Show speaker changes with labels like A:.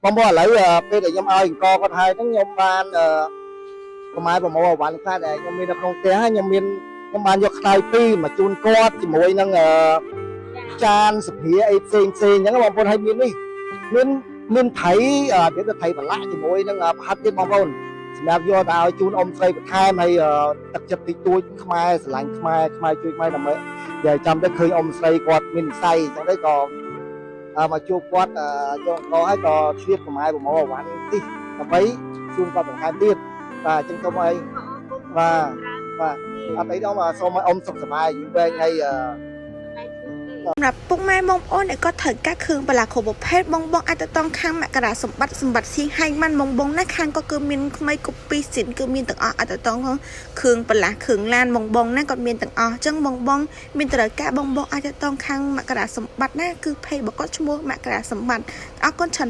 A: បងប្អូនឥឡូវពេលដែលខ្ញុំឲ្យអង្គគាត់ហើយហ្នឹងខ្ញុំបានខ្មែរប្រមូលអវ៉ាន់ខ្លះដែលខ្ញុំមាននៅក្នុងផ្ទះខ្ញុំបានយកខ្នើយពីរមកជូនគាត់ជាមួយនឹងចានសុភាអីផ្សេងអញ្ចឹងបងប្អូនឲ្យមានថៃវាទៅថៃប្រឡាក់ជាមួយនឹងប្រហិតទៀតបងប្អូនសម្រាប់យកទៅឲ្យជូនអ៊ំស្រីបន្ថែមហើយទឹកចិត្តតិចតួចខ្មែរស្រឡាញ់ខ្មែរជួយខ្មែរដើម្បីនិយាយចាំទៅឃើញអ៊ំស្រីគាត់មាននិស័យអញ្ចឹងទៅក៏មកជួបគាត់យកអង្គហើយក៏ឆ្លៀតខ្មែរប្រមូលអវ៉ាន់ទីដើម្បីជូនគាត់បន្ថែមទៀតបាទអញ្ចឹងទៅឲ្យបាទអត់អីដល់សូមឲ្យអ៊ំសុខសប្បាយយូរវែងហើយ
B: សម្រាប់ពុកម៉ែបងប្អូនដែលគាត់ត្រូវការគ្រឿងបន្លាស់គ្រប់ប្រភេទបងអាចទៅតង់ខាងមករាសម្បត្តិស៊ីហៃម៉ាន់បងណាខាងក៏គឺមានថ្មីកូពីស៊ីនគឺមានទាំងអស់អាចទៅតង់គ្រឿងបន្លាស់គ្រឿងឡានបងណាគាត់មានទាំងអស់អញ្ចឹងបងមានត្រូវការបងអាចទៅតង់ខាងមករាសម្បត្តិណាគឺភ័យបកគាត់ឈ្មោះមករាសម្បត្តិអរគុណច្រើន